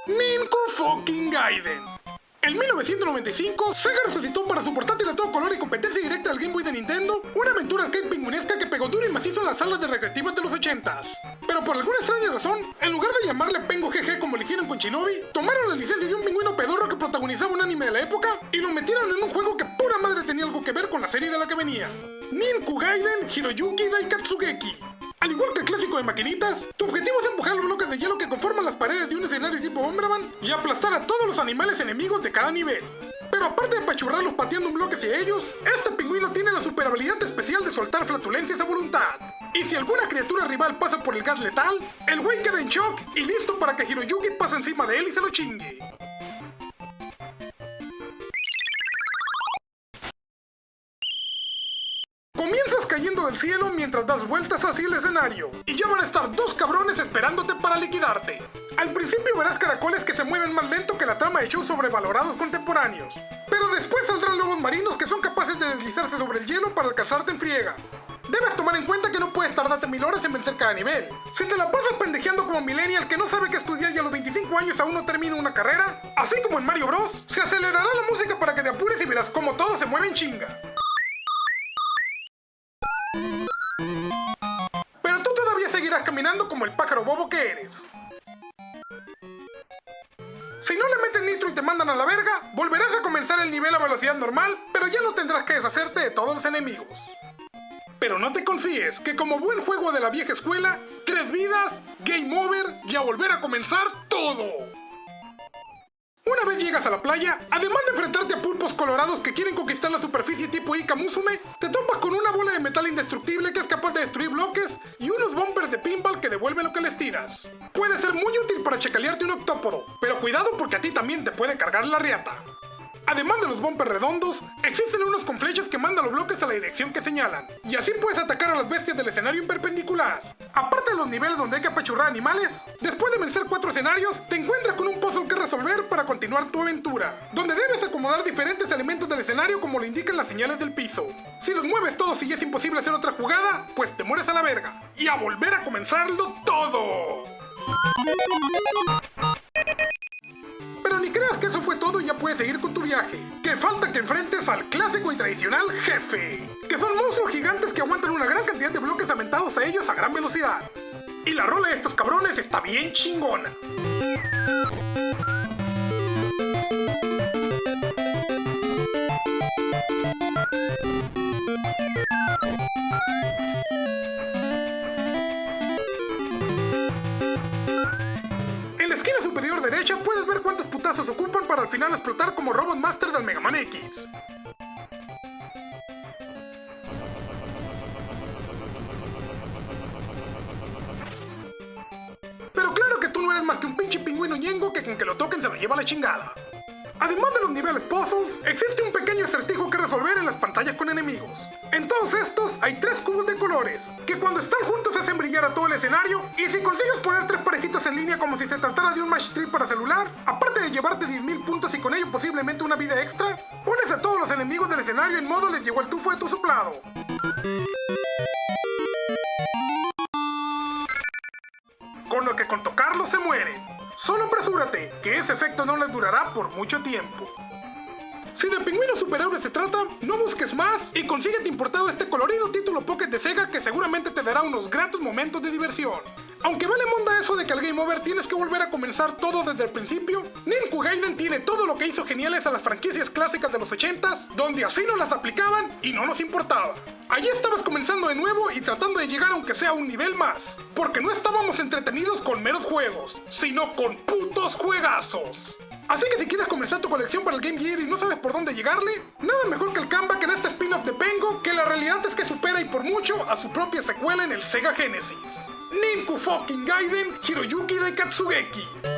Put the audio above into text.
Ninku fucking Gaiden. En 1995, Sega resucitó para su portátil a todo color y competencia directa del Game Boy de Nintendo una aventura arcade pingüinesca que pegó duro y macizo en las salas de recreativas de los 80s. Pero por alguna extraña razón, en lugar de llamarle Pengo GG como lo hicieron con Shinobi, tomaron la licencia de un pingüino pedorro que protagonizaba un anime de la época y lo metieron en un juego que pura madre tenía algo que ver con la serie de la que venía. Ninku Gaiden Hiroyuki Daikatsugeki. Al igual que el clásico de maquinitas, tu objetivo es empujar los bloques de hielo que conforman las paredes de un escenario tipo Bomberman y aplastar a todos los animales enemigos de cada nivel. Pero aparte de apachurrarlos pateando un bloque hacia ellos, este pingüino tiene la super habilidad especial de soltar flatulencias a voluntad. Y si alguna criatura rival pasa por el gas letal, el güey queda en shock y listo para que Hiroyuki pase encima de él y se lo chingue. Comienzas cayendo del cielo mientras das vueltas hacia el escenario, y ya van a estar dos cabrones esperándote para liquidarte. Al principio verás caracoles que se mueven más lento que la trama de shows sobrevalorados contemporáneos, pero después saldrán lobos marinos que son capaces de deslizarse sobre el hielo para alcanzarte en friega. Debes tomar en cuenta que no puedes tardarte 1000 horas en vencer cada nivel. Si te la pasas pendejeando como millennial que no sabe qué estudiar y a los 25 años aún no termina una carrera, así como en Mario Bros, se acelerará la música para que te apures y verás cómo todo se mueve en chinga. Pero tú todavía seguirás caminando como el pájaro bobo que eres. Si no le meten nitro y te mandan a la verga, volverás a comenzar el nivel a velocidad normal, pero ya no tendrás que deshacerte de todos los enemigos. Pero no te confíes, que como buen juego de la vieja escuela, 3 vidas, game over y a volver a comenzar todo. Una vez llegas a la playa, además de enfrentarte a pulpos colorados que quieren conquistar la superficie tipo Ika Musume, te topas con una bola de metal indestructible que es capaz de destruir bloques y unos bumpers de pinball que devuelven lo que les tiras. Puede ser muy útil para chacalearte un octópodo, pero cuidado porque a ti también te puede cargar la riata. Además de los bumpers redondos, existen unos con flechas que mandan los bloques a la dirección que señalan, y así puedes atacar a las bestias del escenario en perpendicular. Aparte de los niveles donde hay que apachurrar animales, después de vencer 4 escenarios, te encuentras con un puzzle que resolver para continuar tu aventura, donde debes acomodar diferentes elementos del escenario como lo indican las señales del piso. Si los mueves todos y es imposible hacer otra jugada, pues te mueres a la verga, y a volver a comenzarlo todo. Pero ni creas que eso fue todo y ya puedes seguir con tu viaje. Que falta que enfrentes al clásico y tradicional jefe, que son monstruos gigantes que aguantan una gran cantidad de bloques aventados a ellos a gran velocidad. Y la rola de estos cabrones está bien chingona. En la esquina superior derecha puedes ver cuántos putazos ocupan para al final explotar como Robot Master del Mega Man X. Pero claro que tú no eres más que un pinche pingüino ñengo que con que lo toquen se lo lleva la chingada. Además de los niveles puzzles, existe un pequeño acertijo que resolver en las pantallas con enemigos. En todos estos hay 3 cubos de colores, que cuando están juntos hacen brillar a todo el escenario, y si consigues poner 3 parejitos en línea como si se tratara de un match 3 para celular, aparte de llevarte 10.000 puntos y con ello posiblemente una vida extra, pones a todos los enemigos del escenario en modo les llegó el tufo de tu soplado. Con lo que con tocarlo se mueren. Solo apresúrate, que ese efecto no les durará por mucho tiempo. Si de pingüinos superhéroes se trata, no busques más y consíguete importado este colorido título Pocket de Sega que seguramente te dará unos gratos momentos de diversión. Aunque vale monda eso de que al Game Over tienes que volver a comenzar todo desde el principio, Ninku Gaiden tiene todo lo que hizo geniales a las franquicias clásicas de los 80s, donde así no las aplicaban y no nos importaba. Allí estabas comenzando de nuevo y tratando de llegar aunque sea un nivel más, porque no estábamos entretenidos con meros juegos, sino con putos juegazos. Así que si quieres comenzar tu colección para el Game Gear y no sabes por dónde llegarle, nada mejor que el comeback en este spin-off de Pengo, que la realidad es que supera y por mucho a su propia secuela en el Sega Genesis. Ninku fucking Gaiden Hiroyuki Daikatsugeki.